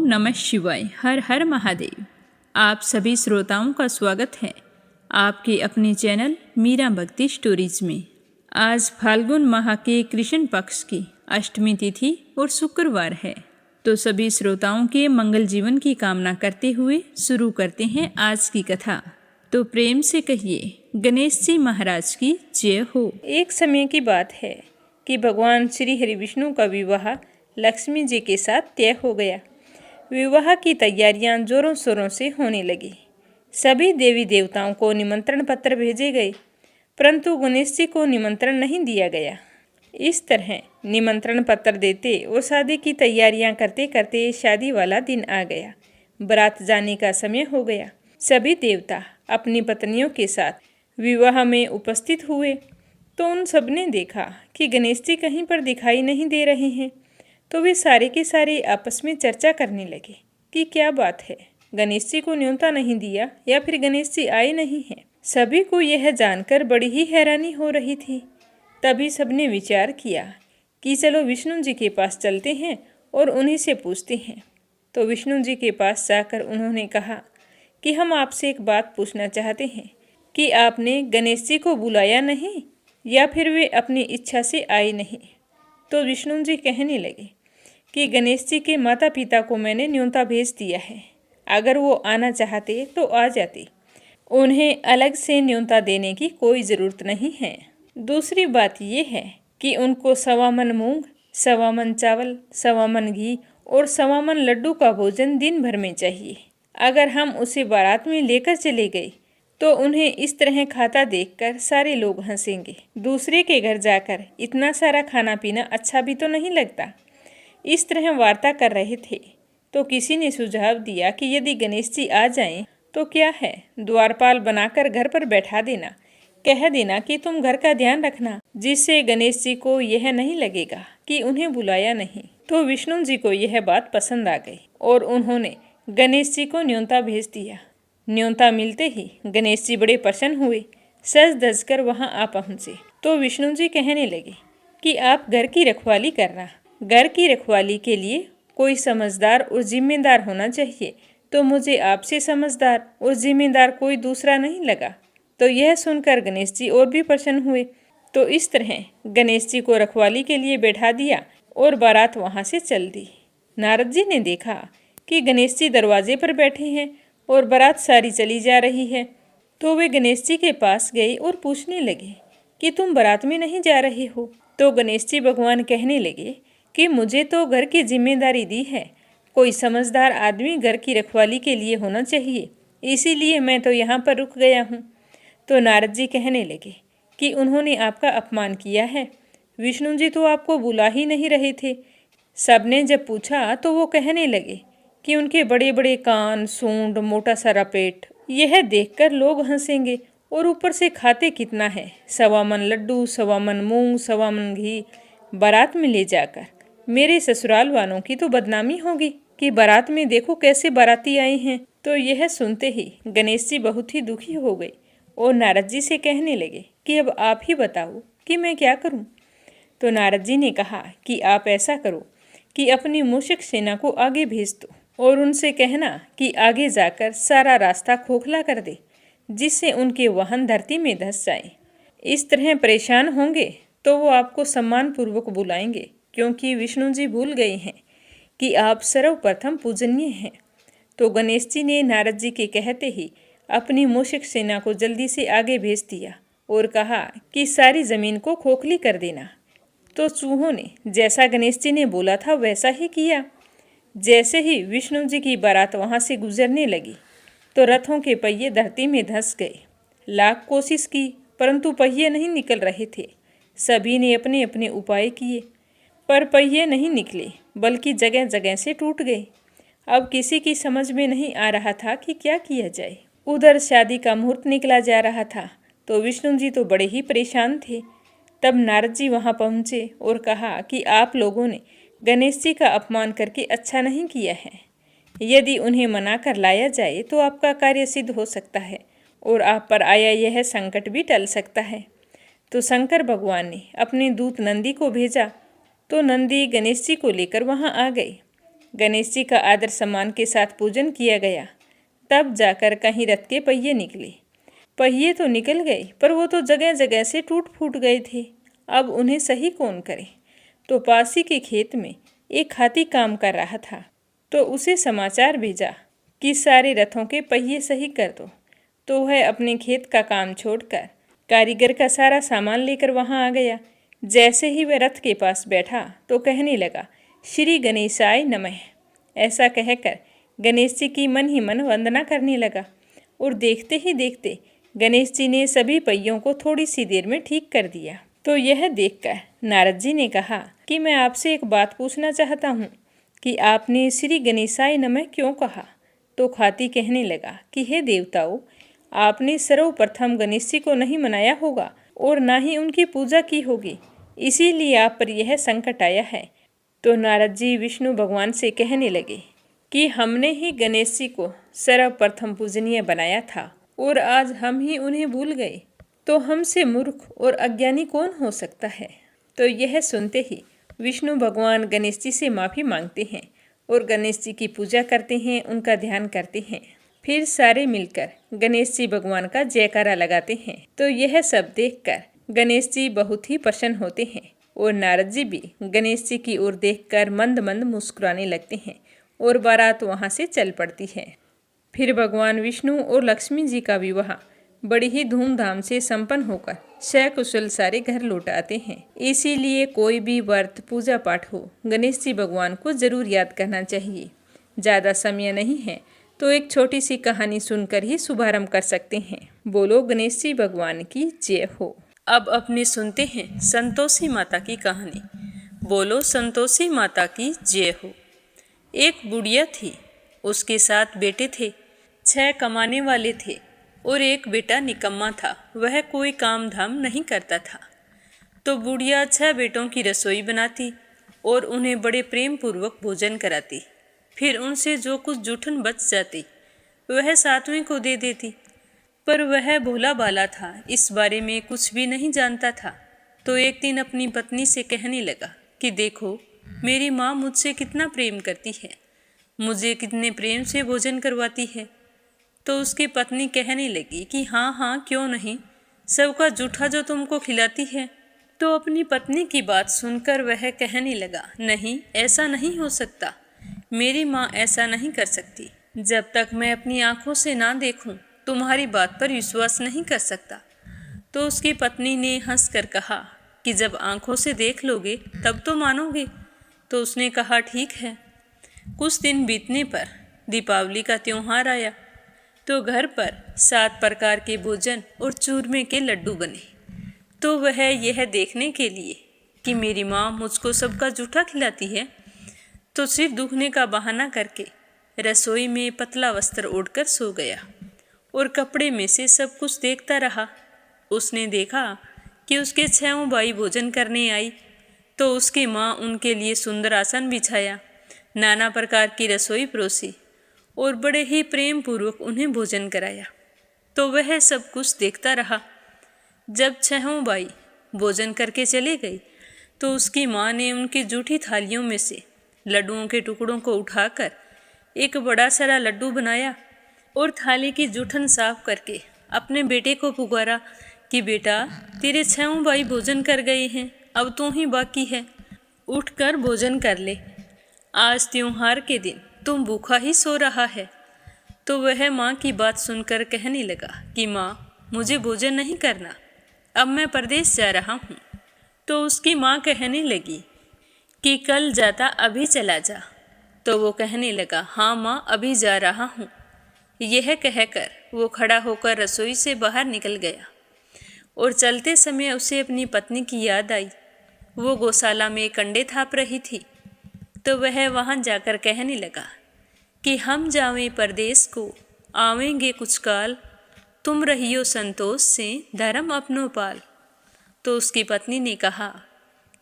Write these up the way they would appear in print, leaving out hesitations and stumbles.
नमः शिवाय। हर हर महादेव। आप सभी श्रोताओं का स्वागत है आपके अपने चैनल मीरा भक्ति स्टोरीज में। आज फाल्गुन माह के कृष्ण पक्ष की अष्टमी तिथि और शुक्रवार है, तो सभी श्रोताओं के मंगल जीवन की कामना करते हुए शुरू करते हैं आज की कथा। तो प्रेम से कहिए गणेश जी महाराज की जय हो। एक समय की बात है कि भगवान श्री हरि विष्णु का विवाह लक्ष्मी जी के साथ तय हो गया। विवाह की तैयारियां जोरों शोरों से होने लगी। सभी देवी देवताओं को निमंत्रण पत्र भेजे गए, परंतु गणेश जी को निमंत्रण नहीं दिया गया। इस तरह निमंत्रण पत्र देते और शादी की तैयारियां करते करते शादी वाला दिन आ गया। बारात जाने का समय हो गया। सभी देवता अपनी पत्नियों के साथ विवाह में उपस्थित हुए, तो उन सब ने देखा कि गणेश जी कहीं पर दिखाई नहीं दे रहे हैं। तो वे सारे के सारे आपस में चर्चा करने लगे कि क्या बात है, गणेश जी को न्योता नहीं दिया या फिर गणेश जी आए नहीं हैं। सभी को यह जानकर बड़ी ही हैरानी हो रही थी। तभी सबने विचार किया कि चलो विष्णु जी के पास चलते हैं और उन्हीं से पूछते हैं। तो विष्णु जी के पास जाकर उन्होंने कहा कि हम आपसे एक बात पूछना चाहते हैं कि आपने गणेश जी को बुलाया नहीं या फिर वे अपनी इच्छा से आए नहीं। तो विष्णु जी कहने लगे कि गणेश जी के माता पिता को मैंने न्योता भेज दिया है, अगर वो आना चाहते तो आ जाते। उन्हें अलग से न्योता देने की कोई ज़रूरत नहीं है। दूसरी बात ये है कि उनको 1.25 मन मूंग, 1.25 मन चावल, 1.25 मन घी और 1.25 मन लड्डू का भोजन दिन भर में चाहिए। अगर हम उसे बारात में लेकर चले गए तो उन्हें इस तरह खाता देखकर सारे लोग हंसेंगे। दूसरे के घर जाकर इतना सारा खाना पीना अच्छा भी तो नहीं लगता। इस तरह वार्ता कर रहे थे तो किसी ने सुझाव दिया कि यदि गणेश जी आ जाएं तो क्या है, द्वारपाल बनाकर घर पर बैठा देना, कह देना कि तुम घर का ध्यान रखना, जिससे गणेश जी को यह नहीं लगेगा कि उन्हें बुलाया नहीं। तो विष्णु जी को यह बात पसंद आ गई और उन्होंने गणेश जी को न्योता भेज दिया। न्योता मिलते ही गणेश जी बड़े प्रसन्न हुए, सज धज कर वहाँ आ पहुँचे। तो विष्णु जी कहने लगे कि आप घर की रखवाली करना। घर की रखवाली के लिए कोई समझदार और जिम्मेदार होना चाहिए, तो मुझे आपसे समझदार और जिम्मेदार कोई दूसरा नहीं लगा। तो यह सुनकर गणेश जी और भी प्रसन्न हुए। तो इस तरह गणेश जी को रखवाली के लिए बैठा दिया और बारात वहाँ से चल दी। नारद जी ने देखा कि गणेश जी दरवाजे पर बैठे हैं और बारात सारी चली जा रही है। तो वे गणेश जी के पास गए और पूछने लगे कि तुम बारात में नहीं जा रहे हो। तो गणेश जी भगवान कहने लगे कि मुझे तो घर की जिम्मेदारी दी है, कोई समझदार आदमी घर की रखवाली के लिए होना चाहिए, इसीलिए मैं तो यहाँ पर रुक गया हूँ। तो नारद जी कहने लगे कि उन्होंने आपका अपमान किया है, विष्णु जी तो आपको बुला ही नहीं रहे थे। सबने जब पूछा तो वो कहने लगे कि उनके बड़े बड़े कान, सूंड, मोटा सारा पेट, यह देखकर लोग हंसेंगे और ऊपर से खाते कितना है, 1.25 मन लड्डू, 1.25 मन मूंग, 1.25 मन घी बारात में ले जाकर मेरे ससुराल वालों की तो बदनामी होगी कि बारात में देखो कैसे बाराती आए हैं। तो यह सुनते ही गणेश जी बहुत ही दुखी हो गए और नारद जी से कहने लगे कि अब आप ही बताओ कि मैं क्या करूं। तो नारद जी ने कहा कि आप ऐसा करो कि अपनी मूषक सेना को आगे भेज दो और उनसे कहना कि आगे जाकर सारा रास्ता खोखला कर दे, जिससे उनके वाहन धरती में धंस जाए। इस तरह परेशान होंगे तो वो आपको सम्मानपूर्वक बुलाएंगे, क्योंकि विष्णु जी भूल गए हैं कि आप सर्वप्रथम पूजनीय हैं। तो गणेश जी ने नारद जी के कहते ही अपनी मूषक सेना को जल्दी से आगे भेज दिया और कहा कि सारी जमीन को खोखली कर देना। तो चूहों ने जैसा गणेश जी ने बोला था वैसा ही किया। जैसे ही विष्णु जी की बारात वहाँ से गुजरने लगी तो रथों के पहिए धरती में धंस गए। लाख कोशिश की परंतु पहिए नहीं निकल रहे थे। सभी ने अपने अपने उपाय किए पर पहिए नहीं निकले, बल्कि जगह जगह से टूट गए। अब किसी की समझ में नहीं आ रहा था कि क्या किया जाए। उधर शादी का मुहूर्त निकला जा रहा था तो विष्णु जी तो बड़े ही परेशान थे। तब नारद जी वहाँ पहुँचे और कहा कि आप लोगों ने गणेश जी का अपमान करके अच्छा नहीं किया है। यदि उन्हें मना कर लाया जाए तो आपका कार्य सिद्ध हो सकता है और आप पर आया यह संकट भी टल सकता है। तो शंकर भगवान ने अपने दूत नंदी को भेजा तो नंदी गणेश जी को लेकर वहां आ गए। गणेश जी का आदर सम्मान के साथ पूजन किया गया। तब जाकर कहीं रथ के पहिए निकले। पहिए तो निकल गए, पर वो तो जगह जगह से टूट फूट गए थे। अब उन्हें सही कौन करे? तो पास ही के खेत में एक हाथी काम कर रहा था, तो उसे समाचार भेजा कि सारे रथों के पहिए सही कर दो। तो वह अपने खेत का काम छोड़कर कारीगर का सारा सामान लेकर वहां आ गया। जैसे ही वह रथ के पास बैठा तो कहने लगा, श्री गणेशाय नमः। ऐसा कहकर गणेश जी की मन ही मन वंदना करने लगा। और देखते ही देखते गणेश जी ने सभी पहियों को थोड़ी सी देर में ठीक कर दिया। तो यह देखकर नारद जी ने कहा कि मैं आपसे एक बात पूछना चाहता हूँ कि आपने श्री गणेशाय नमः क्यों कहा? तो हाथी कहने लगा कि हे देवताओं, आपने सर्वप्रथम गणेश जी को नहीं मनाया होगा और ना ही उनकी पूजा की होगी, इसीलिए आप पर यह संकट आया है। तो नारद जी विष्णु भगवान से कहने लगे कि हमने ही गणेश जी को सर्वप्रथम पूजनीय बनाया था और आज हम ही उन्हें भूल गए, तो हमसे मूर्ख और अज्ञानी कौन हो सकता है? तो यह सुनते ही विष्णु भगवान गणेश जी से माफ़ी मांगते हैं और गणेश जी की पूजा करते हैं, उनका ध्यान करते हैं। फिर सारे मिलकर गणेश जी भगवान का जयकारा लगाते हैं। तो यह सब देखकर गणेश जी बहुत ही प्रसन्न होते हैं और नारद जी भी गणेश जी की ओर देखकर मंद मंद मुस्कुराने लगते हैं और बारात वहाँ से चल पड़ती है। फिर भगवान विष्णु और लक्ष्मी जी का विवाह बड़ी ही धूमधाम से संपन्न होकर सकुशल सारे घर लौट आते हैं। इसीलिए कोई भी व्रत पूजा पाठ हो, गणेश जी भगवान को जरूर याद करना चाहिए। ज़्यादा समय नहीं है तो एक छोटी सी कहानी सुनकर ही शुभारंभ कर सकते हैं। बोलो गणेश जी भगवान की जय हो। अब अपने सुनते हैं संतोषी माता की कहानी। बोलो संतोषी माता की जय हो। एक बुढ़िया थी, उसके 7 बेटे थे। 6 कमाने वाले थे और एक बेटा निकम्मा था, वह कोई काम धाम नहीं करता था। तो बुढ़िया 6 बेटों की रसोई बनाती और उन्हें बड़े प्रेम पूर्वक भोजन कराती। फिर उनसे जो कुछ जूठन बच जाती वह 7वें को दे देती। पर वह भोला भाला था, इस बारे में कुछ भी नहीं जानता था। तो एक दिन अपनी पत्नी से कहने लगा कि देखो, मेरी माँ मुझसे कितना प्रेम करती है, मुझे कितने प्रेम से भोजन करवाती है। तो उसकी पत्नी कहने लगी कि हाँ हाँ क्यों नहीं, सबका जूठा जो तुमको खिलाती है। तो अपनी पत्नी की बात सुनकर वह कहने लगा, नहीं, ऐसा नहीं हो सकता, मेरी माँ ऐसा नहीं कर सकती। जब तक मैं अपनी आंखों से ना देखूं, तुम्हारी बात पर विश्वास नहीं कर सकता। तो उसकी पत्नी ने हंसकर कहा कि जब आंखों से देख लोगे तब तो मानोगे। तो उसने कहा ठीक है। कुछ दिन बीतने पर दीपावली का त्योहार आया। तो घर पर 7 प्रकार के भोजन और चूरमे के लड्डू बने। तो वह यह देखने के लिए कि मेरी माँ मुझको सबका जूठा खिलाती है, तो सिर दुखने का बहाना करके रसोई में पतला वस्त्र ओढ़कर सो गया और कपड़े में से सब कुछ देखता रहा। उसने देखा कि उसके 6 भाई भोजन करने आई। तो उसकी माँ उनके लिए सुंदर आसन बिछाया, नाना प्रकार की रसोई परोसी और बड़े ही प्रेम पूर्वक उन्हें भोजन कराया। तो वह सब कुछ देखता रहा। जब 6 भाई भोजन करके चले गए तो उसकी माँ ने उनकी जूठी थालियों में से लड्डुओं के टुकड़ों को उठाकर एक बड़ा सारा लड्डू बनाया और थाली की जूठन साफ करके अपने बेटे को पुकारा कि बेटा, तेरे 6 भाई भोजन कर गए हैं, अब तू ही बाकी है, उठकर भोजन कर ले। आज त्योहार के दिन तुम भूखा ही सो रहा है। तो वह माँ की बात सुनकर कहने लगा कि माँ, मुझे भोजन नहीं करना, अब मैं परदेश जा रहा हूँ। तो उसकी माँ कहने लगी कि कल जाता अभी चला जा। तो वो कहने लगा, हाँ माँ, अभी जा रहा हूँ। यह कहकर वो खड़ा होकर रसोई से बाहर निकल गया और चलते समय उसे अपनी पत्नी की याद आई। वो गौशाला में कंडे थाप रही थी। तो वह वहाँ जाकर कहने लगा कि हम जावें परदेश को, आवेंगे कुछ काल, तुम रहियो संतोष से धर्म अपनो पाल। तो उसकी पत्नी ने कहा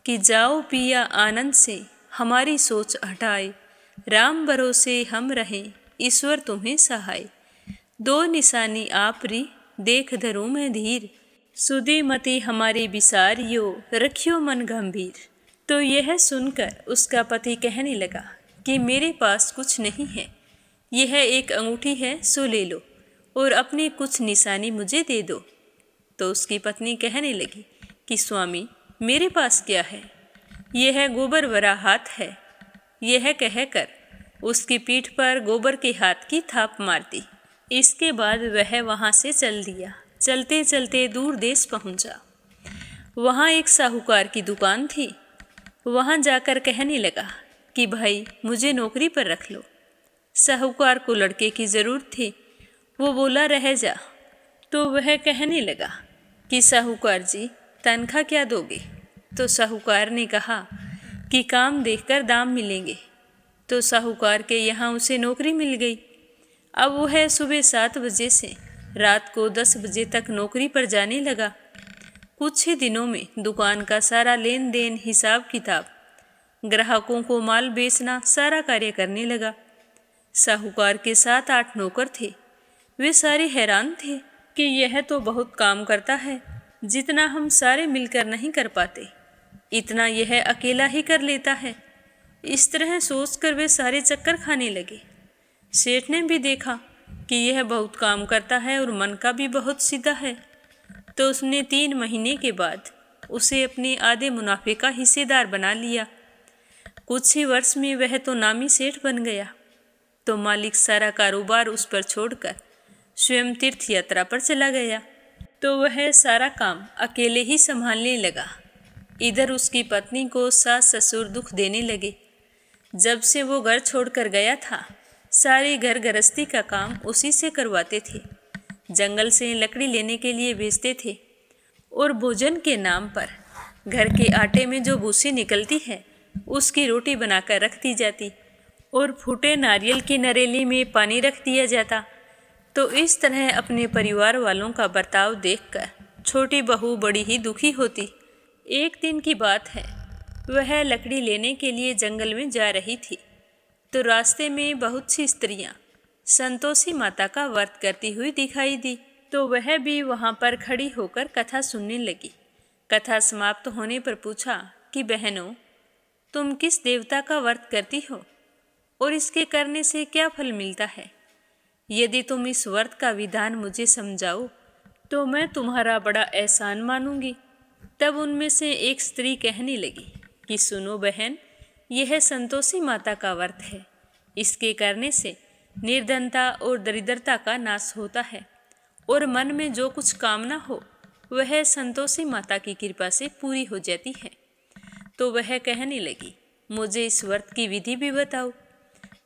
कि जाओ पिया आनंद से, हमारी सोच हटाए, राम भरोसे हम रहें, ईश्वर तुम्हें सहाय। 2 निशानी आपरी, देख धरूं मैं धीर, सुधी मति हमारी बिसारियो, रखियो मन गंभीर। तो यह सुनकर उसका पति कहने लगा कि मेरे पास कुछ नहीं है, यह एक अंगूठी है, सो ले लो और अपनी कुछ निशानी मुझे दे दो। तो उसकी पत्नी कहने लगी कि स्वामी, मेरे पास क्या है, यह गोबर भरा हाथ है। यह कहकर उसकी पीठ पर गोबर के हाथ की थाप मार दी। इसके बाद वह वहाँ से चल दिया। चलते चलते दूर देश पहुँचा। वहाँ एक साहूकार की दुकान थी। वहाँ जाकर कहने लगा कि भाई, मुझे नौकरी पर रख लो। साहूकार को लड़के की ज़रूरत थी। वो बोला, रह जा। तो वह कहने लगा कि साहूकार जी, तनख्वाह क्या दोगे? तो साहूकार ने कहा कि काम देखकर दाम मिलेंगे। तो साहूकार के यहाँ उसे नौकरी मिल गई। अब वह सुबह 7 बजे से रात को 10 बजे तक नौकरी पर जाने लगा। कुछ ही दिनों में दुकान का सारा लेन देन, हिसाब किताब, ग्राहकों को माल बेचना, सारा कार्य करने लगा। साहूकार के 7-8 नौकर थे। वे सारे हैरान थे कि यह तो बहुत काम करता है, जितना हम सारे मिलकर नहीं कर पाते, इतना यह अकेला ही कर लेता है। इस तरह सोचकर वे सारे चक्कर खाने लगे। सेठ ने भी देखा कि यह बहुत काम करता है और मन का भी बहुत सीधा है। तो उसने 3 महीने के बाद उसे अपने आधे मुनाफे का हिस्सेदार बना लिया। कुछ ही वर्ष में वह तो नामी सेठ बन गया। तो मालिक सारा कारोबार उस पर छोड़कर स्वयं तीर्थ यात्रा पर चला गया। तो वह सारा काम अकेले ही संभालने लगा। इधर उसकी पत्नी को सास ससुर दुख देने लगे। जब से वो घर छोड़कर गया था, सारे घर गृहस्थी का काम उसी से करवाते थे। जंगल से लकड़ी लेने के लिए भेजते थे और भोजन के नाम पर घर के आटे में जो भूसी निकलती है, उसकी रोटी बनाकर रख दी जाती और फूटे नारियल की नरेली में पानी रख दिया जाता। तो इस तरह अपने परिवार वालों का बर्ताव देखकर छोटी बहू बड़ी ही दुखी होती। एक दिन की बात है, वह लकड़ी लेने के लिए जंगल में जा रही थी। तो रास्ते में बहुत सी स्त्रियां संतोषी माता का व्रत करती हुई दिखाई दी। तो वह भी वहां पर खड़ी होकर कथा सुनने लगी। कथा समाप्त होने पर पूछा कि बहनों, तुम किस देवता का व्रत करती हो और इसके करने से क्या फल मिलता है? यदि तुम इस व्रत का विधान मुझे समझाओ तो मैं तुम्हारा बड़ा एहसान मानूंगी। तब उनमें से एक स्त्री कहने लगी कि सुनो बहन, यह संतोषी माता का व्रत है। इसके करने से निर्धनता और दरिद्रता का नाश होता है और मन में जो कुछ कामना हो वह संतोषी माता की कृपा से पूरी हो जाती है। तो वह कहने लगी, मुझे इस व्रत की विधि भी बताओ।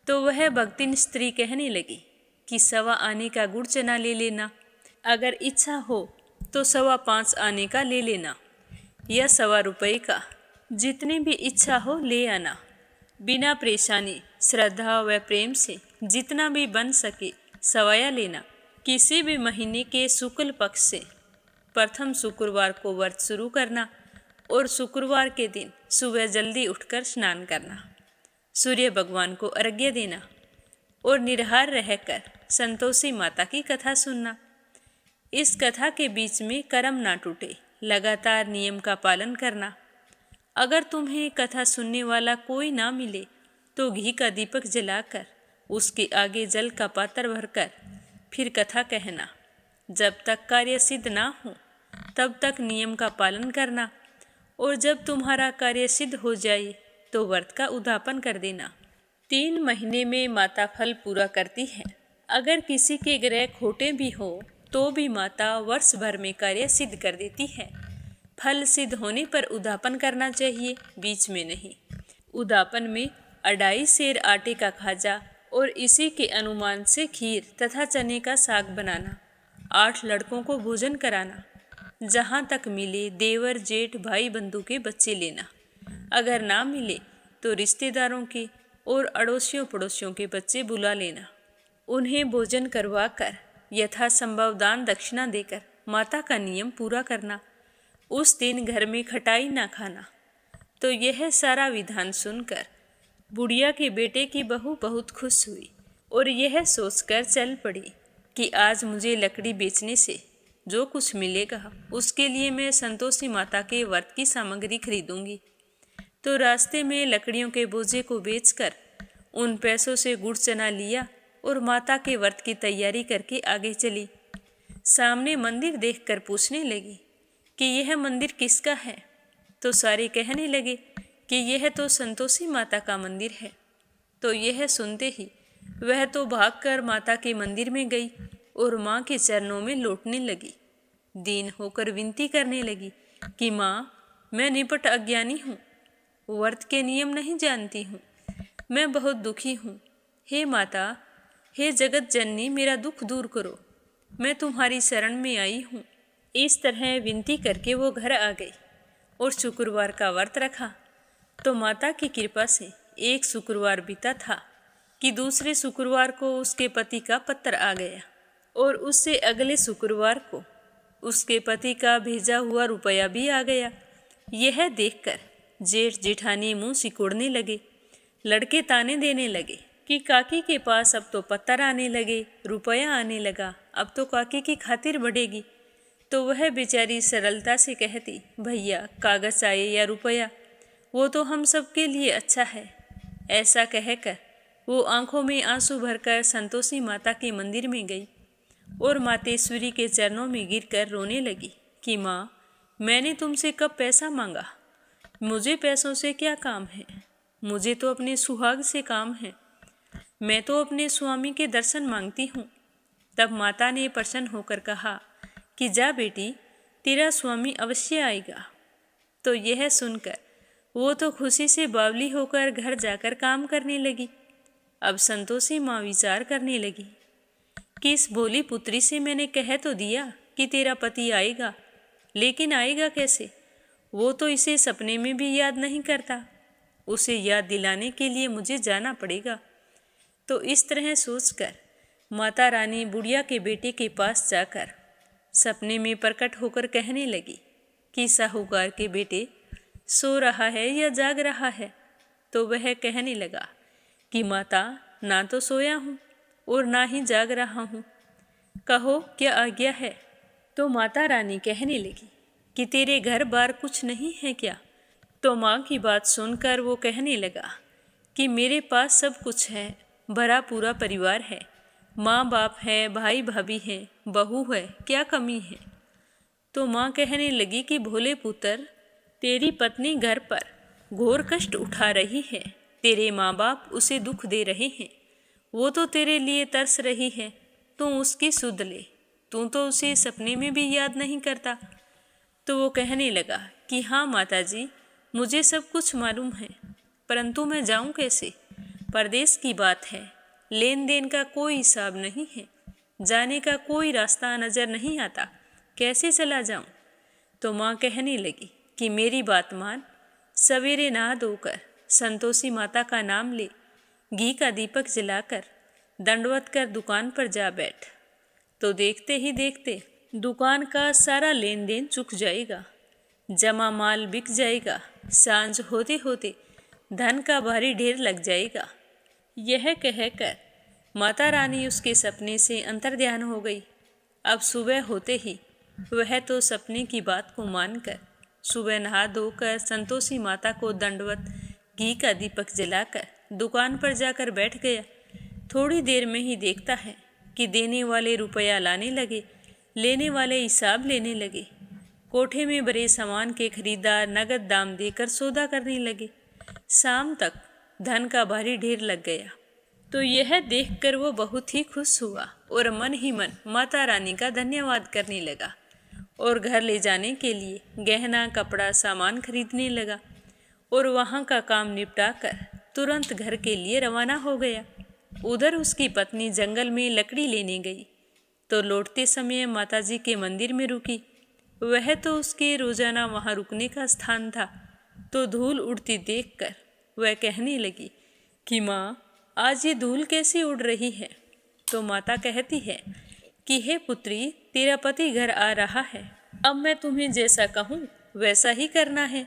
तो वह भक्तिन स्त्री कहने लगी कि 1.25 आने का गुड़ चना ले लेना, अगर इच्छा हो तो 5.25 आने का ले लेना या 1.25 रुपये का, जितनी भी इच्छा हो ले आना। बिना परेशानी, श्रद्धा व प्रेम से जितना भी बन सके सवाया लेना। किसी भी महीने के शुक्ल पक्ष से प्रथम शुक्रवार को व्रत शुरू करना और शुक्रवार के दिन सुबह जल्दी उठकर स्नान करना, सूर्य भगवान को अर्घ्य देना और निराहार रहकर संतोषी माता की कथा सुनना। इस कथा के बीच में कर्म ना टूटे, लगातार नियम का पालन करना। अगर तुम्हें कथा सुनने वाला कोई ना मिले तो घी का दीपक जलाकर उसके आगे जल का पात्र भरकर फिर कथा कहना। जब तक कार्य सिद्ध ना हो तब तक नियम का पालन करना और जब तुम्हारा कार्य सिद्ध हो जाए तो व्रत का उद्यापन कर देना। 3 महीने में माता फल पूरा करती है। अगर किसी के ग्रह खोटे भी हो तो भी माता वर्ष भर में कार्य सिद्ध कर देती है। फल सिद्ध होने पर उद्यापन करना चाहिए, बीच में नहीं। उद्यापन में 2.5 सेर आटे का खाजा और इसी के अनुमान से खीर तथा चने का साग बनाना, 8 लड़कों को भोजन कराना, जहाँ तक मिले देवर जेठ भाई बंधु के बच्चे लेना, अगर ना मिले तो रिश्तेदारों के और अड़ोसियों पड़ोसियों के बच्चे बुला लेना। उन्हें भोजन करवाकर यथासंभव दान दक्षिणा देकर माता का नियम पूरा करना। उस दिन घर में खटाई ना खाना। तो यह सारा विधान सुनकर बुढ़िया के बेटे की बहू बहुत खुश हुई और यह सोचकर चल पड़ी कि आज मुझे लकड़ी बेचने से जो कुछ मिलेगा उसके लिए मैं संतोषी माता के व्रत की सामग्री खरीदूंगी। तो रास्ते में लकड़ियों के बोझे को बेचकर उन पैसों से गुड़ चना लिया और माता के व्रत की तैयारी करके आगे चली। सामने मंदिर देखकर पूछने लगी कि यह मंदिर किसका है। तो सारे कहने लगे कि यह तो संतोषी माता का मंदिर है। तो यह सुनते ही वह तो भागकर माता के मंदिर में गई और माँ के चरणों में लौटने लगी। दीन होकर विनती करने लगी कि माँ, मैं निपट अज्ञानी हूँ, व्रत के नियम नहीं जानती हूँ, मैं बहुत दुखी हूँ। हे माता, हे जगत जननी, मेरा दुख दूर करो, मैं तुम्हारी शरण में आई हूँ। इस तरह विनती करके वो घर आ गई और शुक्रवार का व्रत रखा। तो माता की कृपा से एक शुक्रवार बीता था कि दूसरे शुक्रवार को उसके पति का पत्र आ गया और उससे अगले शुक्रवार को उसके पति का भेजा हुआ रुपया भी आ गया। यह देखकर जेठ जेठानी मुंह सिकोड़ने लगे। लड़के ताने देने लगे कि काकी के पास अब तो पत्थर आने लगे, रुपया आने लगा, अब तो काकी की खातिर बढ़ेगी। तो वह बेचारी सरलता से कहती, भैया कागज आए या रुपया, वो तो हम सब के लिए अच्छा है। ऐसा कहकर वो आंखों में आंसू भरकर संतोषी माता के मंदिर में गई और मातेश्वरी के चरणों में गिरकर रोने लगी कि माँ, मैंने तुमसे कब पैसा मांगा? मुझे पैसों से क्या काम है? मुझे तो अपने सुहाग से काम है। मैं तो अपने स्वामी के दर्शन मांगती हूँ। तब माता ने प्रसन्न होकर कहा कि जा बेटी, तेरा स्वामी अवश्य आएगा। तो यह सुनकर वो तो खुशी से बावली होकर घर जाकर काम करने लगी। अब संतोषी माँ विचार करने लगी कि इस भोली पुत्री से मैंने कह तो दिया कि तेरा पति आएगा, लेकिन आएगा कैसे? वो तो इसे सपने में भी याद नहीं करता। उसे याद दिलाने के लिए मुझे जाना पड़ेगा। तो इस तरह सोचकर माता रानी बुढ़िया के बेटे के पास जाकर सपने में प्रकट होकर कहने लगी कि साहूकार के बेटे सो रहा है या जाग रहा है? तो वह कहने लगा कि माता, ना तो सोया हूँ और ना ही जाग रहा हूँ, कहो क्या आज्ञा है? तो माता रानी कहने लगी कि तेरे घर बार कुछ नहीं है क्या? तो माँ की बात सुनकर वो कहने लगा कि मेरे पास सब कुछ है, भरा पूरा परिवार है, माँ बाप है, भाई भाभी है, बहू है, क्या कमी है? तो माँ कहने लगी कि भोले पुत्र, तेरी पत्नी घर पर घोर कष्ट उठा रही है, तेरे माँ बाप उसे दुख दे रहे हैं, वो तो तेरे लिए तरस रही है, तू उसकी सुध ले, तू तो उसे सपने में भी याद नहीं करता। तो वो कहने लगा कि हाँ माताजी, मुझे सब कुछ मालूम है, परंतु मैं जाऊँ कैसे? परदेश की बात है, लेन देन का कोई हिसाब नहीं है, जाने का कोई रास्ता नज़र नहीं आता, कैसे चला जाऊँ? तो माँ कहने लगी कि मेरी बात मान, सवेरे नहा धोकर संतोषी माता का नाम ले, घी का दीपक जलाकर दंडवत कर दुकान पर जा बैठ। तो देखते ही देखते दुकान का सारा लेन देन चुक जाएगा, जमा माल बिक जाएगा, सांझ होते होते धन का भारी ढेर लग जाएगा। यह कहकर माता रानी उसके सपने से अंतर्ध्यान हो गई। अब सुबह होते ही वह तो सपने की बात को मानकर सुबह नहा धोकर संतोषी माता को दंडवत घी का दीपक जलाकर दुकान पर जाकर बैठ गया। थोड़ी देर में ही देखता है कि देने वाले रुपया लाने लगे, लेने वाले हिसाब लेने लगे। कोठे में भरे सामान के खरीदार नगद दाम देकर सौदा करने लगे। शाम तक धन का भारी ढेर लग गया। तो यह देखकर वो बहुत ही खुश हुआ और मन ही मन माता रानी का धन्यवाद करने लगा और घर ले जाने के लिए गहना कपड़ा सामान खरीदने लगा और वहाँ का काम निपटा कर तुरंत घर के लिए रवाना हो गया। उधर उसकी पत्नी जंगल में लकड़ी लेने गई तो लौटते समय माताजी के मंदिर में रुकी। वह तो उसके रोजाना वहाँ रुकने का स्थान था। तो धूल उड़ती देखकर वह कहने लगी कि माँ, आज ये धूल कैसी उड़ रही है? तो माता कहती है कि हे पुत्री, तेरा पति घर आ रहा है, अब मैं तुम्हें जैसा कहूँ वैसा ही करना है।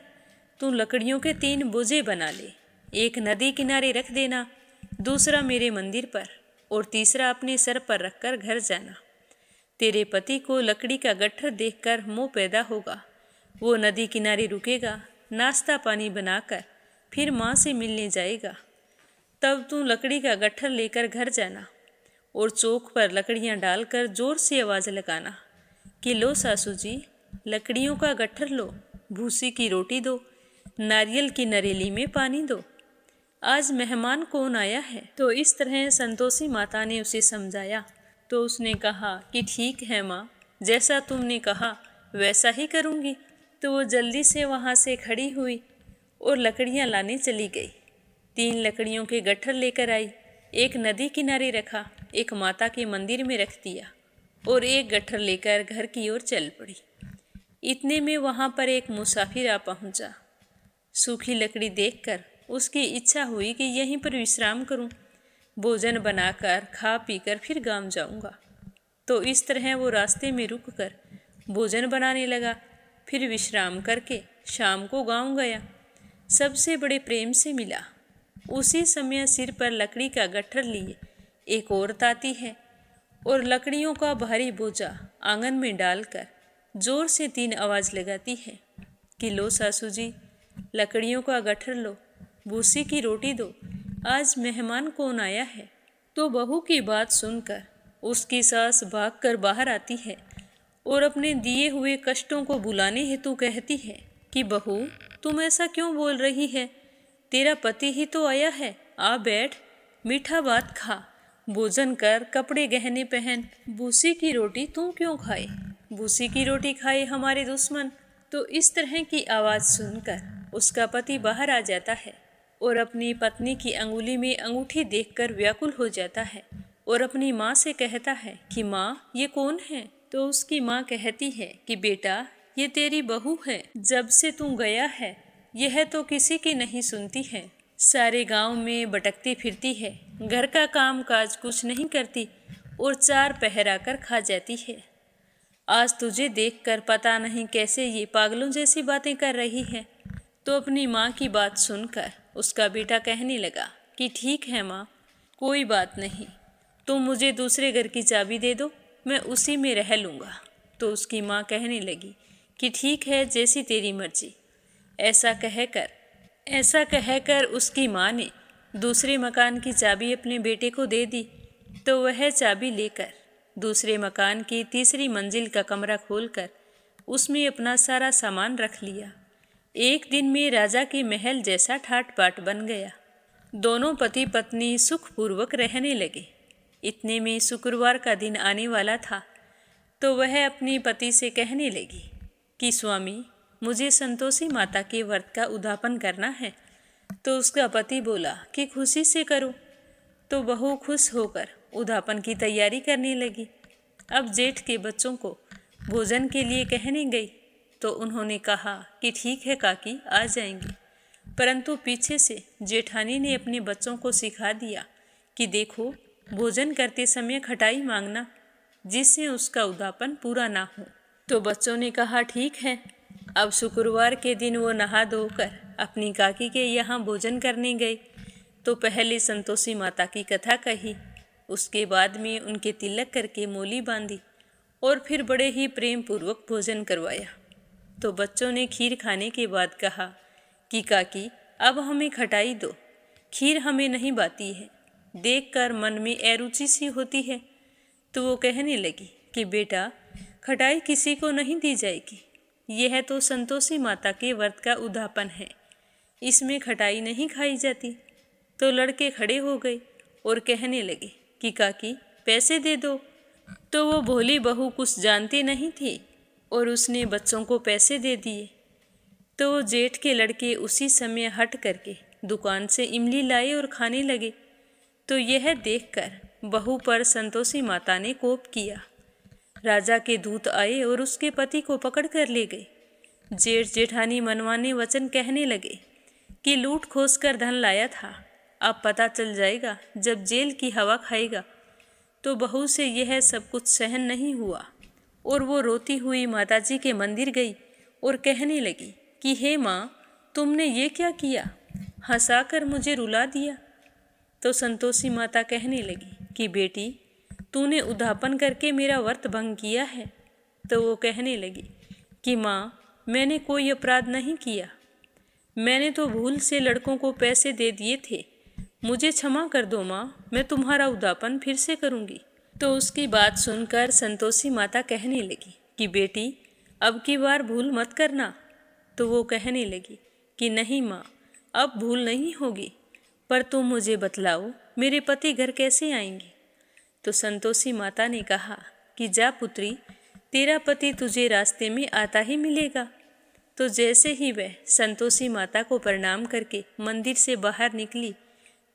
तू लकड़ियों के 3 बोझे बना ले, एक नदी किनारे रख देना, दूसरा मेरे मंदिर पर और तीसरा अपने सर पर रखकर घर जाना। तेरे पति को लकड़ी का गट्ठर देखकर मोह पैदा होगा। वो नदी किनारे रुकेगा, नाश्ता पानी बनाकर फिर माँ से मिलने जाएगा। तब तू लकड़ी का गट्ठर लेकर घर जाना और चौक पर लकड़ियां डालकर जोर से आवाज़ लगाना कि लो सासू जी, लकड़ियों का गट्ठर लो, भूसी की रोटी दो, नारियल की नरेली में पानी दो, आज मेहमान कौन आया है। तो इस तरह संतोषी माता ने उसे समझाया। तो उसने कहा कि ठीक है माँ, जैसा तुमने कहा वैसा ही करूँगी। तो वो जल्दी से वहाँ से खड़ी हुई और लकड़ियाँ लाने चली गई। 3 लकड़ियों के गट्ठर लेकर आई, एक नदी किनारे रखा, एक माता के मंदिर में रख दिया और एक गट्ठर लेकर घर की ओर चल पड़ी। इतने में वहाँ पर एक मुसाफिर आ पहुँचा। सूखी लकड़ी देखकर उसकी इच्छा हुई कि यहीं पर विश्राम करूं, भोजन बनाकर खा पीकर फिर गांव जाऊंगा। तो इस तरह वो रास्ते में रुककर भोजन बनाने लगा, फिर विश्राम करके शाम को गांव गया। सबसे बड़े प्रेम से मिला। उसी समय सिर पर लकड़ी का गट्ठर लिए एक औरत आती है और लकड़ियों का भारी बोझा आंगन में डालकर जोर से 3 आवाज़ लगाती है कि लो सासू जी, लकड़ियों का गट्ठर लो, भूसी की रोटी दो, आज मेहमान कौन आया है। तो बहू की बात सुनकर उसकी सास भागकर बाहर आती है और अपने दिए हुए कष्टों को भुलाने हेतु कहती है कि बहू, तुम ऐसा क्यों बोल रही है, तेरा पति ही तो आया है, आ बैठ, मीठा भात खा, भोजन कर, कपड़े गहने पहन, भूसी की रोटी तू क्यों खाए, भूसी की रोटी खाए हमारे दुश्मन। तो इस तरह की आवाज़ सुनकर उसका पति बाहर आ जाता है और अपनी पत्नी की अंगुली में अंगूठी देखकर व्याकुल हो जाता है और अपनी माँ से कहता है कि माँ, ये कौन है। तो उसकी माँ कहती है कि बेटा, ये तेरी बहू है, जब से तू गया है यह तो किसी की नहीं सुनती है, सारे गांव में भटकती फिरती है, घर का काम काज कुछ नहीं करती और 4 पहर आकर खा जाती है। आज तुझे देखकर पता नहीं कैसे ये पागलों जैसी बातें कर रही है। तो अपनी माँ की बात सुनकर उसका बेटा कहने लगा कि ठीक है माँ, कोई बात नहीं, तुम मुझे दूसरे घर की चाबी दे दो, मैं उसी में रह लूँगा। तो उसकी माँ कहने लगी कि ठीक है, जैसी तेरी मर्जी। ऐसा कहकर उसकी माँ ने दूसरे मकान की चाबी अपने बेटे को दे दी। तो वह चाबी लेकर दूसरे मकान की तीसरी मंजिल का कमरा खोलकर उसमें अपना सारा सामान रख लिया। एक दिन में राजा के महल जैसा ठाट बाट बन गया। दोनों पति पत्नी सुखपूर्वक रहने लगे। इतने में शुक्रवार का दिन आने वाला था। तो वह अपने पति से कहने लगी कि स्वामी, मुझे संतोषी माता के व्रत का उद्यापन करना है। तो उसका पति बोला कि खुशी से करो। तो बहू खुश होकर उद्यापन की तैयारी करने लगी। अब जेठ के बच्चों को भोजन के लिए कहने गई तो उन्होंने कहा कि ठीक है काकी, आ जाएंगे। परंतु पीछे से जेठानी ने अपने बच्चों को सिखा दिया कि देखो, भोजन करते समय खटाई मांगना, जिससे उसका उद्यापन पूरा ना हो। तो बच्चों ने कहा ठीक है। अब शुक्रवार के दिन वो नहा धोकर अपनी काकी के यहाँ भोजन करने गए। तो पहले संतोषी माता की कथा कही, उसके बाद में उनके तिलक करके मोली बांधी और फिर बड़े ही प्रेम पूर्वक भोजन करवाया। तो बच्चों ने खीर खाने के बाद कहा कि काकी, अब हमें खटाई दो, खीर हमें नहीं भाती है, देखकर मन में अरुचि सी होती है। तो वो कहने लगी कि बेटा, खटाई किसी को नहीं दी जाएगी, यह तो संतोषी माता के व्रत का उद्यापन है, इसमें खटाई नहीं खाई जाती। तो लड़के खड़े हो गए और कहने लगे कि काकी, पैसे दे दो। तो वो भोली बहू कुछ जानती नहीं थी और उसने बच्चों को पैसे दे दिए। तो वो जेठ के लड़के उसी समय हट करके दुकान से इमली लाए और खाने लगे। तो यह देखकर बहू पर संतोषी माता ने कोप किया। राजा के दूत आए और उसके पति को पकड़ कर ले गए। जेठ जेठानी मनमाने वचन कहने लगे कि लूट खोस कर धन लाया था, अब पता चल जाएगा जब जेल की हवा खाएगा। तो बहू से यह सब कुछ सहन नहीं हुआ और वो रोती हुई माताजी के मंदिर गई और कहने लगी कि हे माँ, तुमने ये क्या किया, हंसाकर मुझे रुला दिया। तो संतोषी माता कहने लगी कि बेटी, तूने उद्यापन करके मेरा व्रत भंग किया है। तो वो कहने लगी कि माँ, मैंने कोई अपराध नहीं किया, मैंने तो भूल से लड़कों को पैसे दे दिए थे, मुझे क्षमा कर दो माँ, मैं तुम्हारा उदापन फिर से करूँगी। तो उसकी बात सुनकर संतोषी माता कहने लगी कि बेटी, अब की बार भूल मत करना। तो वो कहने लगी कि नहीं माँ, अब भूल नहीं होगी, पर तुम मुझे बतलाओ मेरे पति घर कैसे आएंगे। तो संतोषी माता ने कहा कि जा पुत्री, तेरा पति तुझे रास्ते में आता ही मिलेगा। तो जैसे ही वह संतोषी माता को प्रणाम करके मंदिर से बाहर निकली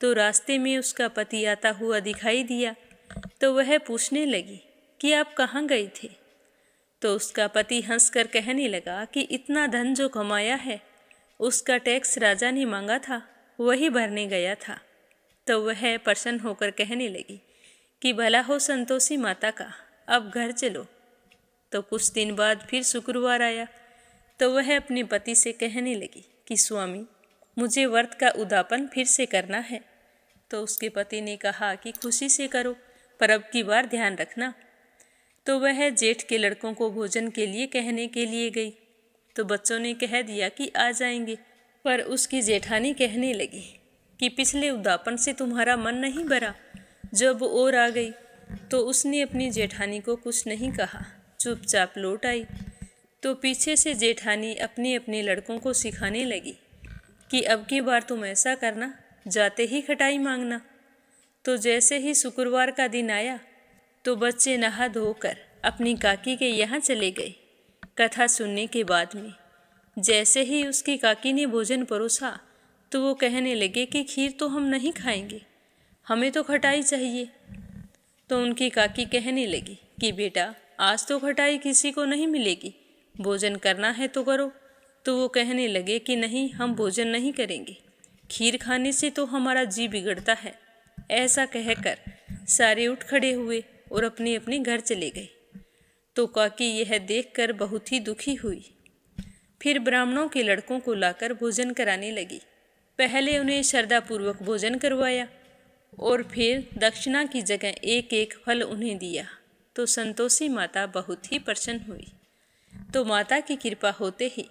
तो रास्ते में उसका पति आता हुआ दिखाई दिया। तो वह पूछने लगी कि आप कहाँ गए थे। तो उसका पति हंसकर कहने लगा कि इतना धन जो कमाया है उसका टैक्स राजा ने मांगा था, वही भरने गया था। तो वह प्रसन्न होकर कहने लगी कि भला हो संतोषी माता का, अब घर चलो। तो कुछ दिन बाद फिर शुक्रवार आया तो वह अपने पति से कहने लगी कि स्वामी, मुझे व्रत का उद्यापन फिर से करना है। तो उसके पति ने कहा कि खुशी से करो, पर अब की बार ध्यान रखना। तो वह जेठ के लड़कों को भोजन के लिए कहने के लिए गई। तो बच्चों ने कह दिया कि आ जाएंगे, पर उसकी जेठानी कहने लगी कि पिछले उद्यापन से तुम्हारा मन नहीं भरा, जब और आ गई। तो उसने अपनी जेठानी को कुछ नहीं कहा, चुपचाप लौट आई। तो पीछे से जेठानी अपने अपने लड़कों को सिखाने लगी कि अब की बार तुम ऐसा करना, जाते ही खटाई मांगना। तो जैसे ही शुक्रवार का दिन आया तो बच्चे नहा धोकर अपनी काकी के यहाँ चले गए। कथा सुनने के बाद में जैसे ही उसकी काकी ने भोजन परोसा तो वो कहने लगे कि खीर तो हम नहीं खाएंगे, हमें तो खटाई चाहिए। तो उनकी काकी कहने लगी कि बेटा, आज तो खटाई किसी को नहीं मिलेगी, भोजन करना है तो करो। तो वो कहने लगे कि नहीं, हम भोजन नहीं करेंगे, खीर खाने से तो हमारा जी बिगड़ता है। ऐसा कहकर सारे उठ खड़े हुए और अपने अपने घर चले गए। तो काकी यह देखकर बहुत ही दुखी हुई। फिर ब्राह्मणों के लड़कों को लाकर भोजन कराने लगी। पहले उन्हें श्रद्धापूर्वक भोजन करवाया और फिर दक्षिणा की जगह एक एक फल उन्हें दिया। तो संतोषी माता बहुत ही प्रसन्न हुई। तो माता की कृपा होते ही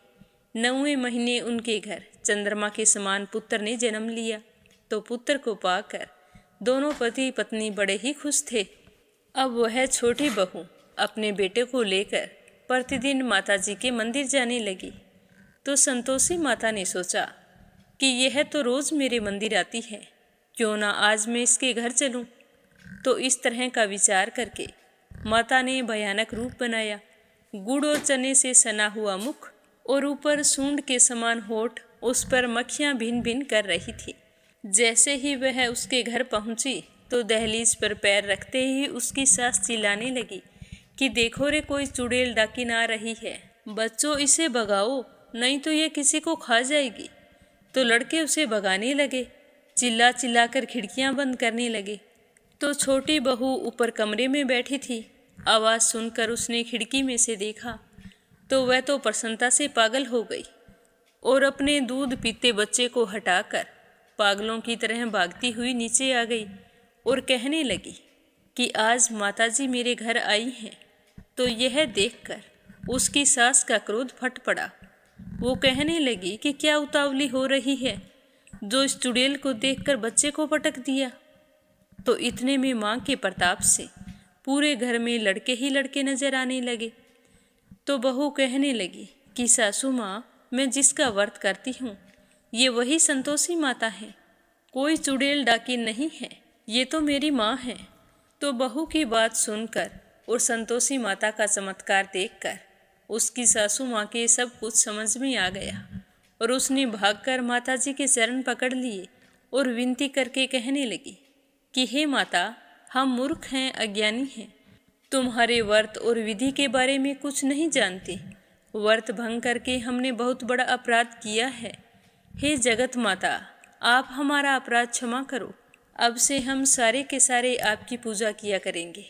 9वें महीने उनके घर चंद्रमा के समान पुत्र ने जन्म लिया। तो पुत्र को पाकर दोनों पति पत्नी बड़े ही खुश थे। अब वह छोटी बहू अपने बेटे को लेकर प्रतिदिन माताजी के मंदिर जाने लगी। तो संतोषी माता ने सोचा कि यह तो रोज़ मेरे मंदिर आती है, क्यों ना आज मैं इसके घर चलूं। तो इस तरह का विचार करके माता ने भयानक रूप बनाया। गुड़ और चने से सना हुआ मुख और ऊपर सूंड के समान होठ, उस पर मक्खियाँ भिन भिन कर रही थी। जैसे ही वह उसके घर पहुंची तो दहलीज पर पैर रखते ही उसकी सास चिल्लाने लगी कि देखो रे, कोई चुड़ैल डाकिन आ रही है, बच्चों इसे भगाओ, नहीं तो ये किसी को खा जाएगी। तो लड़के उसे भगाने लगे, चिल्ला चिल्लाकर खिड़कियां बंद करने लगे। तो छोटी बहू ऊपर कमरे में बैठी थी। आवाज़ सुनकर उसने खिड़की में से देखा तो वह तो प्रसन्नता से पागल हो गई और अपने दूध पीते बच्चे को हटाकर पागलों की तरह भागती हुई नीचे आ गई और कहने लगी कि आज माताजी मेरे घर आई हैं। तो यह देखकर उसकी सास का क्रोध फट पड़ा। वो कहने लगी कि क्या उतावली हो रही है, जो इस चुड़ैल को देखकर बच्चे को पटक दिया। तो इतने में माँ के प्रताप से पूरे घर में लड़के ही लड़के नजर आने लगे। तो बहू कहने लगी कि सासू माँ, मैं जिसका व्रत करती हूँ ये वही संतोषी माता है, कोई चुड़ैल डाकिन नहीं है, ये तो मेरी माँ है। तो बहू की बात सुनकर और संतोषी माता का चमत्कार देखकर उसकी सासू माँ के सब कुछ समझ में आ गया और उसने भागकर माताजी के चरण पकड़ लिए और विनती करके कहने लगी कि हे माता, हम मूर्ख हैं, अज्ञानी हैं, तुम्हारे व्रत और विधि के बारे में कुछ नहीं जानते। व्रत भंग करके हमने बहुत बड़ा अपराध किया है। हे जगत माता, आप हमारा अपराध क्षमा करो, अब से हम सारे के सारे आपकी पूजा किया करेंगे।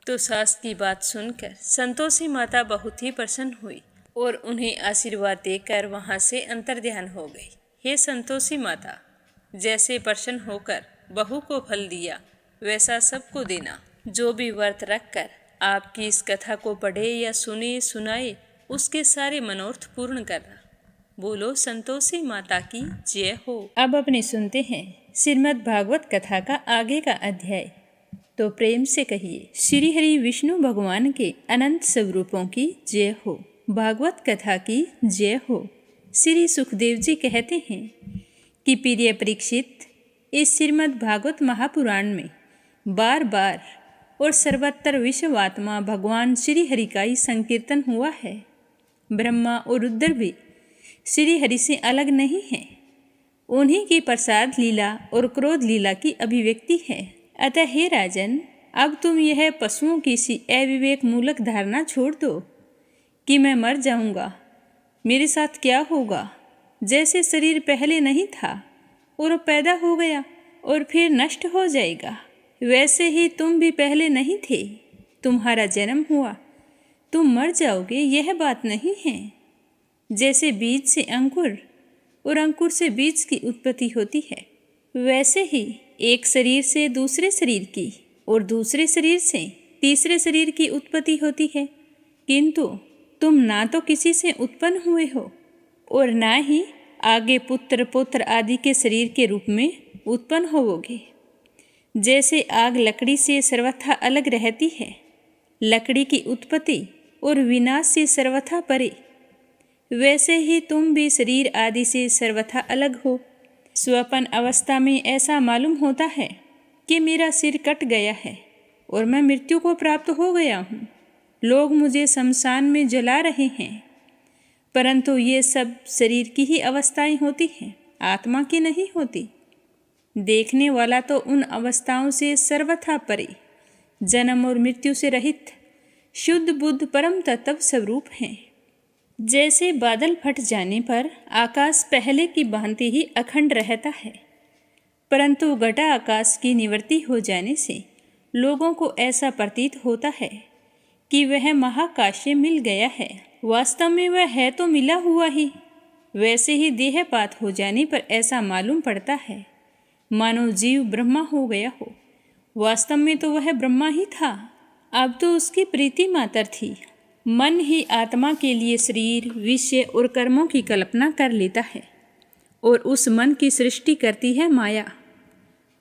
तो सास की बात सुनकर संतोषी माता बहुत ही प्रसन्न हुई और उन्हें आशीर्वाद देकर वहाँ से अंतर्ध्यान हो गई। हे संतोषी माता, जैसे प्रसन्न होकर बहू को फल दिया वैसा सबको देना। जो भी व्रत रखकर आपकी इस कथा को पढ़े या सुने सुनाए, उसके सारे मनोरथ पूर्ण करना। बोलो संतोषी माता की जय हो। अब अपने सुनते हैं श्रीमद् भागवत कथा का आगे का अध्याय। तो प्रेम से कहिए, श्री हरि विष्णु भगवान के अनंत स्वरूपों की जय हो, भागवत कथा की जय हो। श्री सुखदेव जी कहते हैं कि प्रिय परीक्षित, इस श्रीमद् भागवत महापुराण में बार बार और सर्वत्र विश्वात्मा भगवान श्री हरि का ही संकीर्तन हुआ है। ब्रह्मा और रुद्र भी श्री हरि से अलग नहीं है, उन्हीं की प्रसाद लीला और क्रोध लीला की अभिव्यक्ति है। अतः हे राजन, अब तुम यह पशुओं की सी अविवेक मूलक धारणा छोड़ दो कि मैं मर जाऊंगा, मेरे साथ क्या होगा। जैसे शरीर पहले नहीं था और पैदा हो गया और फिर नष्ट हो जाएगा, वैसे ही तुम भी पहले नहीं थे, तुम्हारा जन्म हुआ, तुम मर जाओगे, यह बात नहीं है। जैसे बीज से अंकुर और अंकुर से बीज की उत्पत्ति होती है, वैसे ही एक शरीर से दूसरे शरीर की और दूसरे शरीर से तीसरे शरीर की उत्पत्ति होती है। किंतु तुम ना तो किसी से उत्पन्न हुए हो और ना ही आगे पुत्र पौत्र आदि के शरीर के रूप में उत्पन्न होवोगे। जैसे आग लकड़ी से सर्वथा अलग रहती है, लकड़ी की उत्पत्ति और विनाश से सर्वथा परे, वैसे ही तुम भी शरीर आदि से सर्वथा अलग हो। स्वपन अवस्था में ऐसा मालूम होता है कि मेरा सिर कट गया है और मैं मृत्यु को प्राप्त हो गया हूँ। लोग मुझे शमशान में जला रहे हैं, परंतु ये सब शरीर की ही अवस्थाएं होती हैं, आत्मा की नहीं होती। देखने वाला तो उन अवस्थाओं से सर्वथा परे, जन्म और मृत्यु से रहित शुद्ध बुद्ध परम तत्व स्वरूप हैं। जैसे बादल फट जाने पर आकाश पहले की भांति ही अखंड रहता है, परंतु घटा आकाश की निवृत्ति हो जाने से लोगों को ऐसा प्रतीत होता है कि वह महाकाश्य मिल गया है। वास्तव में वह है तो मिला हुआ ही। वैसे ही देहपात हो जाने पर ऐसा मालूम पड़ता है मानो जीव ब्रह्मा हो गया हो। वास्तव में तो वह ब्रह्मा ही था, अब तो उसकी प्रीति मात्र थी। मन ही आत्मा के लिए शरीर, विषय और कर्मों की कल्पना कर लेता है और उस मन की सृष्टि करती है माया।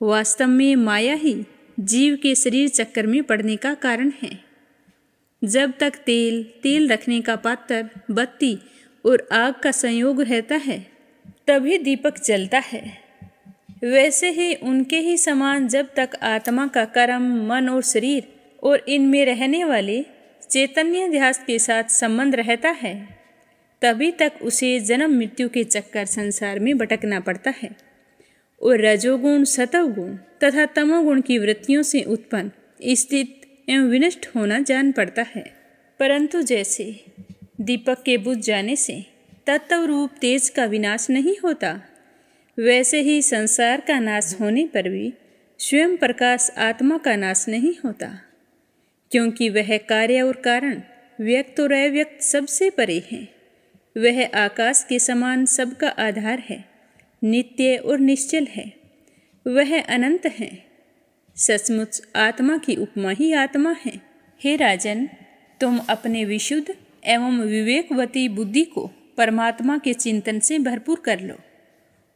वास्तव में माया ही जीव के शरीर चक्कर में पड़ने का कारण है। जब तक तेल रखने का पात्र, बत्ती और आग का संयोग रहता है, तभी दीपक जलता है। वैसे ही उनके ही समान जब तक आत्मा का कर्म, मन और शरीर और इनमें रहने वाले चैतन्य ध्यास के साथ संबंध रहता है, तभी तक उसे जन्म मृत्यु के चक्कर संसार में भटकना पड़ता है और रजोगुण, सतोगुण तथा तमोगुण की वृत्तियों से उत्पन्न, स्थित एवं विनष्ट होना जान पड़ता है। परंतु जैसे दीपक के बुझ जाने से तत्व रूप तेज का विनाश नहीं होता, वैसे ही संसार का नाश होने पर भी स्वयं प्रकाश आत्मा का नाश नहीं होता, क्योंकि वह कार्य और कारण, व्यक्त और अव्यक्त सबसे परे है। वह आकाश के समान सबका आधार है, नित्य और निश्चल है, वह अनंत है। सचमुच आत्मा की उपमा ही आत्मा है। हे राजन, तुम अपने विशुद्ध एवं विवेकवती बुद्धि को परमात्मा के चिंतन से भरपूर कर लो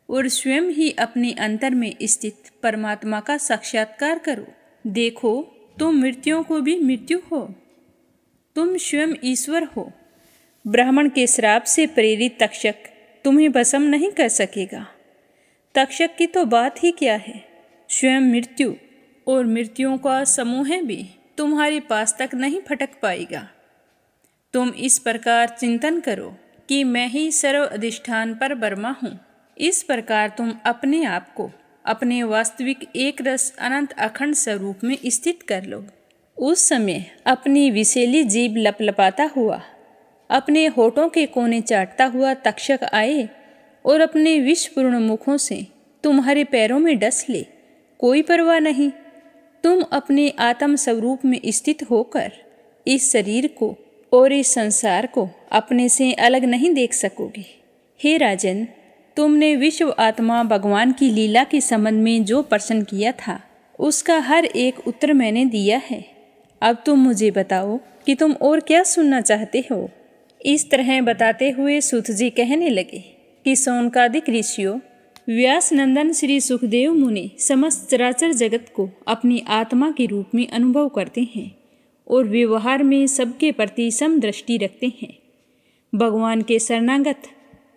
और स्वयं ही अपने अंतर में स्थित परमात्मा का साक्षात्कार करो। देखो, तुम मृत्युओं को भी मृत्यु हो, तुम स्वयं ईश्वर हो। ब्राह्मण के श्राप से प्रेरित तक्षक तुम्हें भस्म नहीं कर सकेगा। तक्षक की तो बात ही क्या है, स्वयं मृत्यु और मृत्युओं का समूह भी तुम्हारे पास तक नहीं फटक पाएगा। तुम इस प्रकार चिंतन करो कि मैं ही सर्व अधिष्ठान पर ब्रह्मा हूँ। इस प्रकार तुम अपने आप को अपने वास्तविक एक रस अनंत अखंड स्वरूप में स्थित कर लो। उस समय अपनी विषैली जीभ लपलपाता हुआ, अपने होठों के कोने चाटता हुआ तक्षक आए और अपने विषपूर्ण मुखों से तुम्हारे पैरों में डस ले, कोई परवाह नहीं। तुम अपने आत्म स्वरूप में स्थित होकर इस शरीर को और इस संसार को अपने से अलग नहीं देख सकोगे। हे राजन, तुमने विश्व आत्मा भगवान की लीला के संबंध में जो प्रश्न किया था, उसका हर एक उत्तर मैंने दिया है। अब तुम मुझे बताओ कि तुम और क्या सुनना चाहते हो। इस तरह बताते हुए सूत जी कहने लगे कि शौनकादिक ऋषियों व्यास नंदन श्री सुखदेव मुनि समस्त चराचर जगत को अपनी आत्मा के रूप में अनुभव करते हैं और व्यवहार में सबके प्रति समदृष्टि रखते हैं। भगवान के शरणागत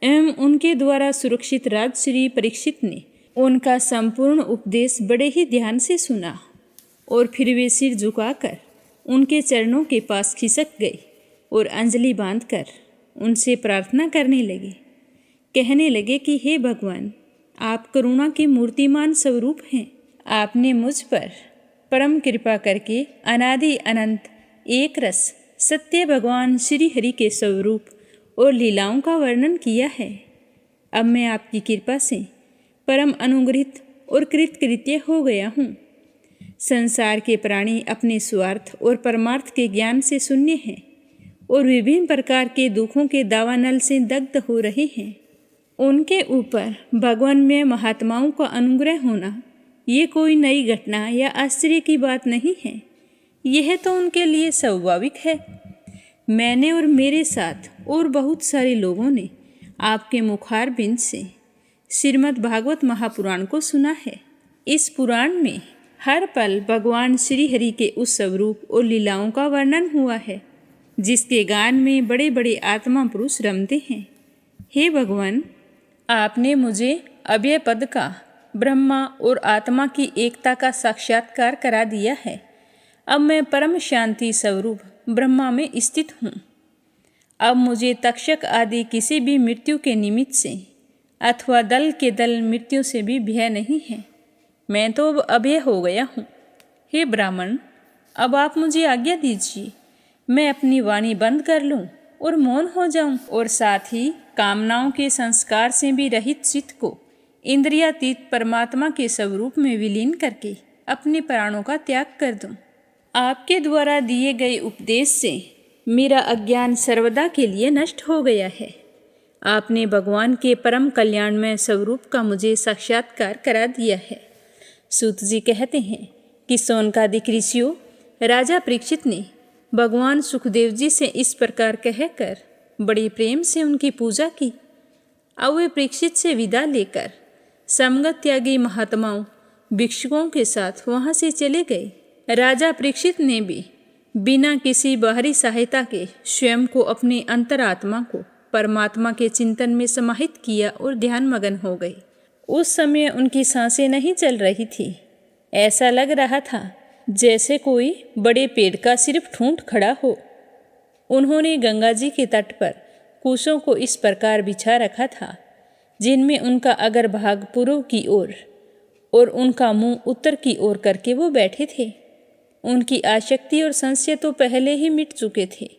एवं उनके द्वारा सुरक्षित राजश्री परीक्षित ने उनका संपूर्ण उपदेश बड़े ही ध्यान से सुना और फिर वे सिर झुकाकर उनके चरणों के पास खिसक गए और अंजलि बांधकर उनसे प्रार्थना करने लगे। कहने लगे कि हे भगवान, आप करुणा के मूर्तिमान स्वरूप हैं। आपने मुझ पर परम कृपा करके अनादि अनंत एक रस सत्य भगवान श्री हरि के स्वरूप और लीलाओं का वर्णन किया है। अब मैं आपकी कृपा से परम अनुग्रहित और कृतकृत्य हो गया हूँ। संसार के प्राणी अपने स्वार्थ और परमार्थ के ज्ञान से शून्य हैं और विभिन्न प्रकार के दुखों के दावानल से दग्ध हो रहे हैं। उनके ऊपर भगवान में महात्माओं का अनुग्रह होना ये कोई नई घटना या आश्चर्य की बात नहीं है। यह तो उनके लिए स्वाभाविक है। मैंने और मेरे साथ और बहुत सारे लोगों ने आपके मुखारबिंद से श्रीमद् भागवत महापुराण को सुना है। इस पुराण में हर पल भगवान श्री हरि के उस स्वरूप और लीलाओं का वर्णन हुआ है जिसके गान में बड़े बड़े आत्मा पुरुष रमते हैं। हे भगवान, आपने मुझे अभय पद का ब्रह्मा और आत्मा की एकता का साक्षात्कार करा दिया है। अब मैं परम शांति स्वरूप ब्रह्मा में स्थित हूँ। अब मुझे तक्षक आदि किसी भी मृत्यु के निमित्त से अथवा दल के दल मृत्यु से भी भय नहीं है। मैं तो अब अभय हो गया हूँ। हे ब्राह्मण, अब आप मुझे आज्ञा दीजिए, मैं अपनी वाणी बंद कर लूँ और मौन हो जाऊं और साथ ही कामनाओं के संस्कार से भी रहित चित्त को इंद्रियातीत परमात्मा के स्वरूप में विलीन करके अपने प्राणों का त्याग कर दूं। आपके द्वारा दिए गए उपदेश से मेरा अज्ञान सर्वदा के लिए नष्ट हो गया है। आपने भगवान के परम कल्याणमय स्वरूप का मुझे साक्षात्कार करा दिया है। सूत जी कहते हैं कि सोनकादिक ऋषियों राजा परीक्षित ने भगवान सुखदेव जी से इस प्रकार कहकर बड़े प्रेम से उनकी पूजा की। अब वे परीक्षित से विदा लेकर समगत त्यागी महात्माओं भिक्षुकों के साथ वहाँ से चले गए। राजा परीक्षित ने भी बिना किसी बाहरी सहायता के स्वयं को अपने अंतरात्मा को परमात्मा के चिंतन में समाहित किया और ध्यान मगन हो गए। उस समय उनकी सांसें नहीं चल रही थी। ऐसा लग रहा था जैसे कोई बड़े पेड़ का सिर्फ ठूंठ खड़ा हो। उन्होंने गंगा जी के तट पर कुशों को इस प्रकार बिछा रखा था जिनमें उनका अगर भाग पूर्व की ओर और उनका मुंह उत्तर की ओर करके वो बैठे थे। उनकी आसक्ति और संशय तो पहले ही मिट चुके थे।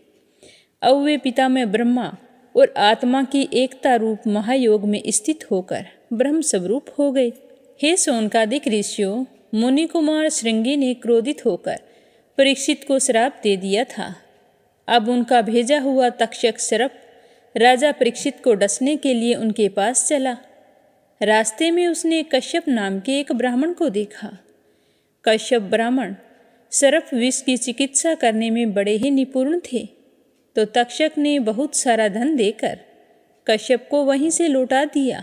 अब वे पिता में ब्रह्मा और आत्मा की एकता रूप महायोग में स्थित होकर ब्रह्म स्वरूप हो गए। हे सोनकादिक ऋषियों, मुनि कुमार श्रृंगी ने क्रोधित होकर परीक्षित को श्राप दे दिया था। अब उनका भेजा हुआ तक्षक सर्प राजा परीक्षित को डसने के लिए उनके पास चला। रास्ते में उसने कश्यप नाम के एक ब्राह्मण को देखा। कश्यप ब्राह्मण सर्प विष की चिकित्सा करने में बड़े ही निपुण थे, तो तक्षक ने बहुत सारा धन देकर कश्यप को वहीं से लौटा दिया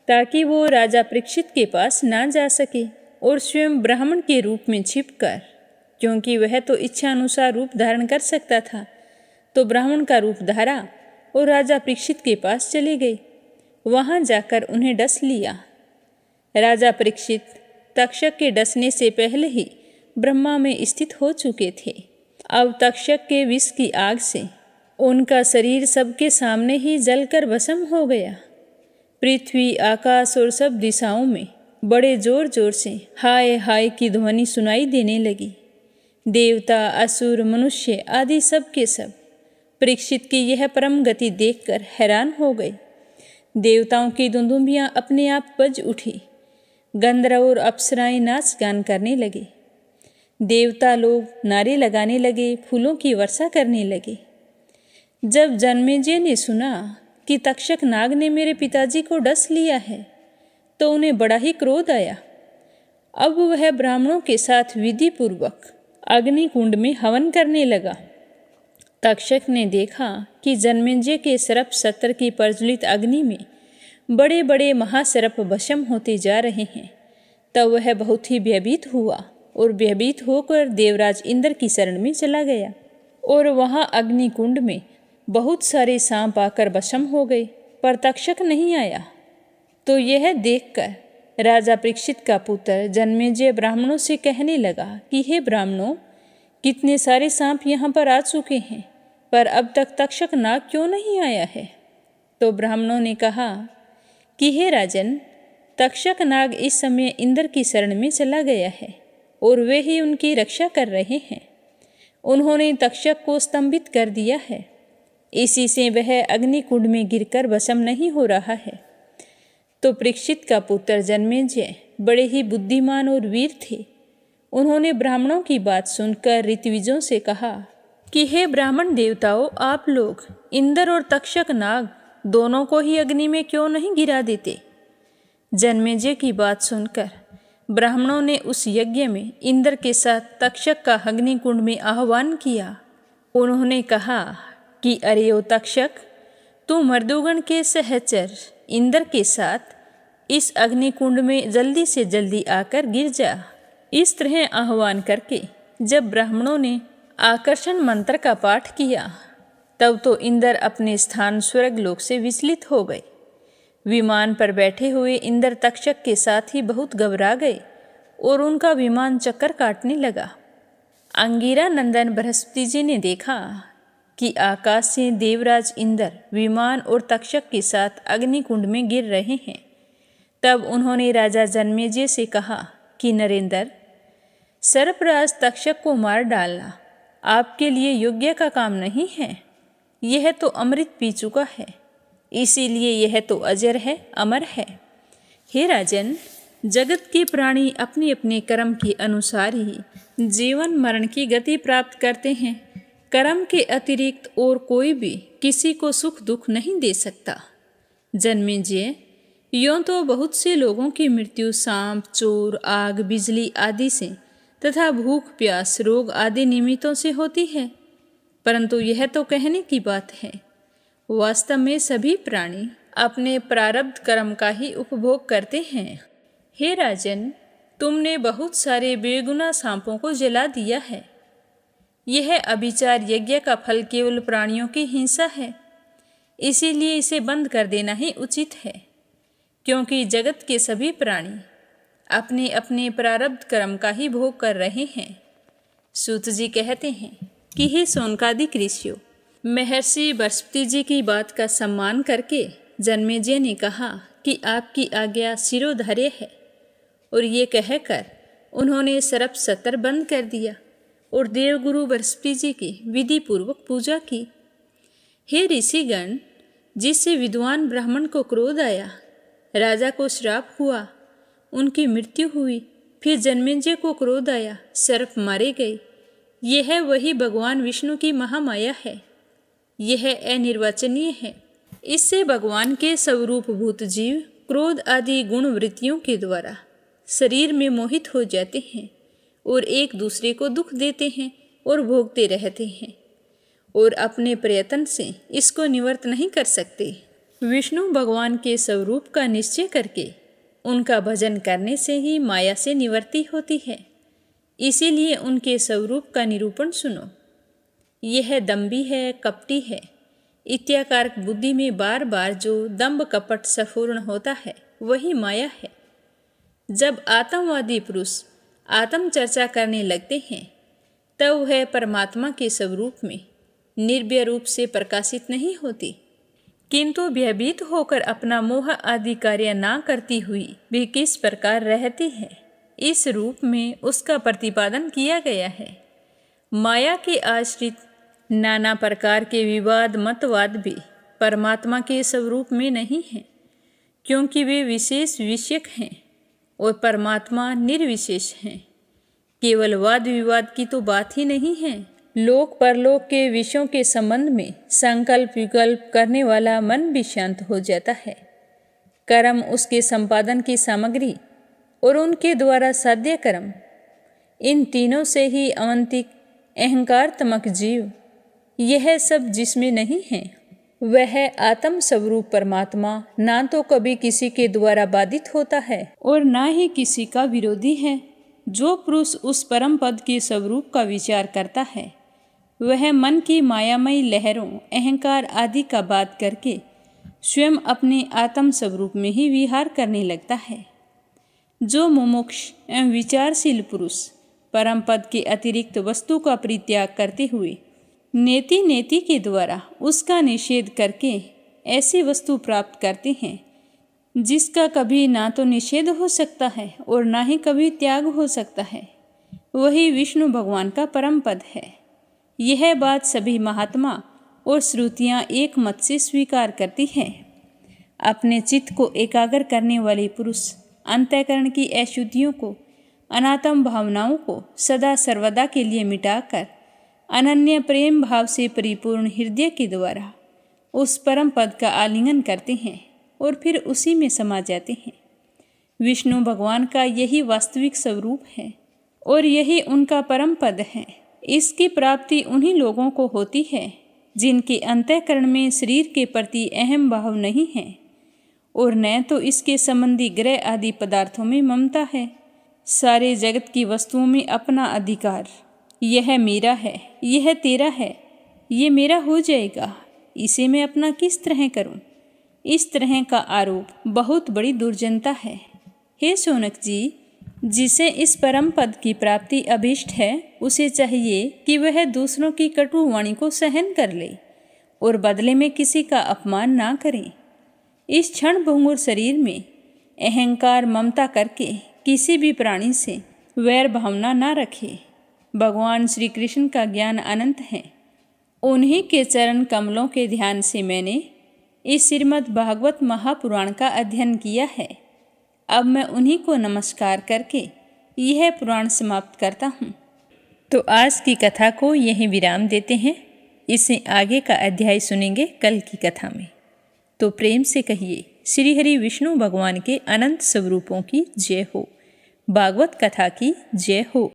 ताकि वो राजा परीक्षित के पास ना जा सके और स्वयं ब्राह्मण के रूप में छिपकर, क्योंकि वह तो इच्छा अनुसार रूप धारण कर सकता था, तो ब्राह्मण का रूप धारा और राजा परीक्षित के पास चले गए। वहां जाकर उन्हें डस लिया। राजा परीक्षित तक्षक के डसने से पहले ही ब्रह्मा में स्थित हो चुके थे। अब तक्षक के विष की आग से उनका शरीर सबके सामने ही जलकर भस्म हो गया। पृथ्वी, आकाश और सब दिशाओं में बड़े जोर जोर से हाय हाय की ध्वनि सुनाई देने लगी। देवता, असुर, मनुष्य आदि सब के सब परीक्षित की यह परम गति देखकर हैरान हो गए। देवताओं की दुंदुभियां अपने आप बज उठी। गंधर्व और अप्सराएं नाच गान करने लगे। देवता लोग नारे लगाने लगे, फूलों की वर्षा करने लगे। जब जन्मेजय ने सुना कि तक्षक नाग ने मेरे पिताजी को डस लिया है, तो उन्हें बड़ा ही क्रोध आया। अब वह ब्राह्मणों के साथ विधि पूर्वक अग्नि कुंड में हवन करने लगा। तक्षक ने देखा कि जन्मेजय के सर्प सत्र की प्रज्वलित अग्नि में बड़े बड़े महासर्प भस्म होते जा रहे हैं। तब वह बहुत ही भयभीत हुआ और भयभीत होकर देवराज इंद्र की शरण में चला गया और वहाँ अग्निकुंड में बहुत सारे सांप आकर भस्म हो गए, पर तक्षक नहीं आया। तो यह देखकर राजा परीक्षित का पुत्र जन्मेजय ब्राह्मणों से कहने लगा कि हे ब्राह्मणों, कितने सारे सांप यहाँ पर आ चुके हैं, पर अब तक तक्षक नाग क्यों नहीं आया है। तो ब्राह्मणों ने कहा कि हे राजन, तक्षक नाग इस समय इंद्र की शरण में चला गया है और वे ही उनकी रक्षा कर रहे हैं। उन्होंने तक्षक को स्तंभित कर दिया है, इसी से वह अग्निकुंड में गिरकर भस्म नहीं हो रहा है। तो परीक्षित का पुत्र जन्मेजय बड़े ही बुद्धिमान और वीर थे। उन्होंने ब्राह्मणों की बात सुनकर ऋत्विजों से कहा कि हे ब्राह्मण देवताओं, आप लोग इंद्र और तक्षक नाग दोनों को ही अग्नि में क्यों नहीं गिरा देते। जन्मेजय की बात सुनकर ब्राह्मणों ने उस यज्ञ में इंद्र के साथ तक्षक का अग्निकुंड में आह्वान किया। उन्होंने कहा कि अरे ओ तक्षक, तू मर्दुगण के सहचर इंद्र के साथ इस अग्निकुंड में जल्दी से जल्दी आकर गिर जा। इस तरह आह्वान करके जब ब्राह्मणों ने आकर्षण मंत्र का पाठ किया, तब तो इंद्र अपने स्थान स्वर्गलोक से विचलित हो गए। विमान पर बैठे हुए इंद्र तक्षक के साथ ही बहुत घबरा गए और उनका विमान चक्कर काटने लगा। अंगिरा नंदन बृहस्पति जी ने देखा कि आकाश से देवराज इंद्र विमान और तक्षक के साथ अग्निकुंड में गिर रहे हैं। तब उन्होंने राजा जन्मेजय से कहा कि नरेंद्र, सर्पराज तक्षक को मार डालना आपके लिए योग्य का काम नहीं है। यह तो अमृत पी चुका है, इसीलिए यह तो अजर है, अमर है। हे राजन, जगत के प्राणी अपने अपने कर्म के अनुसार ही जीवन मरण की गति प्राप्त करते हैं। कर्म के अतिरिक्त और कोई भी किसी को सुख दुख नहीं दे सकता। जन्मेजय, यूँ तो बहुत से लोगों की मृत्यु सांप, चोर, आग, बिजली आदि से तथा भूख, प्यास, रोग आदि निमित्तों से होती है, परंतु यह तो कहने की बात है। वास्तव में सभी प्राणी अपने प्रारब्ध कर्म का ही उपभोग करते हैं। हे राजन, तुमने बहुत सारे बेगुनाह सांपों को जला दिया है। यह अभिचार यज्ञ का फल केवल प्राणियों की हिंसा है, इसीलिए इसे बंद कर देना ही उचित है, क्योंकि जगत के सभी प्राणी अपने अपने प्रारब्ध कर्म का ही भोग कर रहे हैं। सूत जी कहते हैं कि हे सोनकादिक ऋषियों, महर्षि बृहस्पति जी की बात का सम्मान करके जन्मेजय ने कहा कि आपकी आज्ञा शिरोधार्य है, और ये कहकर उन्होंने सर्प सत्र बंद कर दिया और देवगुरु बृहस्पति जी की विधि पूर्वक पूजा की। हे ऋषिगण, जिससे विद्वान ब्राह्मण को क्रोध आया, राजा को श्राप हुआ, उनकी मृत्यु हुई, फिर जन्मेजय को क्रोध आया, सर्प मारे गए। यह वही भगवान विष्णु की महामाया है। यह अनिर्वचनीय है। इससे भगवान के स्वरूपभूत जीव क्रोध आदि गुण वृत्तियों के द्वारा शरीर में मोहित हो जाते हैं और एक दूसरे को दुख देते हैं और भोगते रहते हैं, और अपने प्रयत्न से इसको निवृत्त नहीं कर सकते। विष्णु भगवान के स्वरूप का निश्चय करके उनका भजन करने से ही माया से निवृत्ति होती है। इसीलिए उनके स्वरूप का निरूपण सुनो। यह दम्भी है, कपटी है, इत्याकारक बुद्धि में बार बार जो दम्भ कपट सपूर्ण होता है, वही माया है। जब आत्मवादी पुरुष आत्म चर्चा करने लगते हैं, तब वह परमात्मा के स्वरूप में निर्भय रूप से प्रकाशित नहीं होती, किंतु भयभीत होकर अपना मोह आदि कार्य ना करती हुई भी किस प्रकार रहती है, इस रूप में उसका प्रतिपादन किया गया है। माया के आश्रित नाना प्रकार के विवाद मतवाद भी परमात्मा के स्वरूप में नहीं हैं, क्योंकि वे विशेष विषयक हैं और परमात्मा निर्विशेष हैं। केवल वाद विवाद की तो बात ही नहीं है। लोक परलोक के विषयों के संबंध में संकल्प विकल्प करने वाला मन भी शांत हो जाता है। कर्म, उसके संपादन की सामग्री और उनके द्वारा साध्य कर्म, इन तीनों से ही अवंतिक अहंकारत्मक जीव, यह सब जिसमें नहीं है वह आत्म स्वरूप परमात्मा ना तो कभी किसी के द्वारा बाधित होता है और ना ही किसी का विरोधी है। जो पुरुष उस परम पद के स्वरूप का विचार करता है वह मन की मायामयी लहरों, अहंकार आदि का बात करके स्वयं अपने आत्म स्वरूप में ही विहार करने लगता है। जो मुमुक्ष एवं विचारशील पुरुष परम पद के अतिरिक्त वस्तु का परित्याग करते हुए नेति नेति के द्वारा उसका निषेध करके ऐसी वस्तु प्राप्त करते हैं जिसका कभी ना तो निषेध हो सकता है और ना ही कभी त्याग हो सकता है, वही विष्णु भगवान का परम पद है। यह बात सभी महात्मा और श्रुतियाँ एक मत से स्वीकार करती हैं। अपने चित्त को एकाग्र करने वाले पुरुष अंतःकरण की अशुद्धियों को, अनात्म भावनाओं को सदा सर्वदा के लिए मिटाकर अनन्य प्रेम भाव से परिपूर्ण हृदय के द्वारा उस परम पद का आलिंगन करते हैं और फिर उसी में समा जाते हैं। विष्णु भगवान का यही वास्तविक स्वरूप है और यही उनका परम पद है। इसकी प्राप्ति उन्हीं लोगों को होती है जिनके अंतःकरण में शरीर के प्रति अहम भाव नहीं है और न तो इसके संबंधी ग्रह आदि पदार्थों में ममता है। सारे जगत की वस्तुओं में अपना अधिकार, यह मेरा है, यह तेरा है, ये मेरा हो जाएगा, इसे मैं अपना किस तरह करूं, इस तरह का आरोप बहुत बड़ी दुर्जनता है। हे शौनक जी, जिसे इस परम पद की प्राप्ति अभीष्ट है उसे चाहिए कि वह दूसरों की कटु वाणी को सहन कर ले और बदले में किसी का अपमान ना करे। इस क्षण भंगुर शरीर में अहंकार ममता करके किसी भी प्राणी से वैर भावना ना रखे। भगवान श्री कृष्ण का ज्ञान अनंत है। उन्हीं के चरण कमलों के ध्यान से मैंने इस श्रीमद् भागवत महापुराण का अध्ययन किया है। अब मैं उन्हीं को नमस्कार करके यह पुराण समाप्त करता हूँ। तो आज की कथा को यहीं विराम देते हैं। इसे आगे का अध्याय सुनेंगे कल की कथा में। तो प्रेम से कहिए श्री हरि विष्णु भगवान के अनंत स्वरूपों की जय हो, भागवत कथा की जय हो।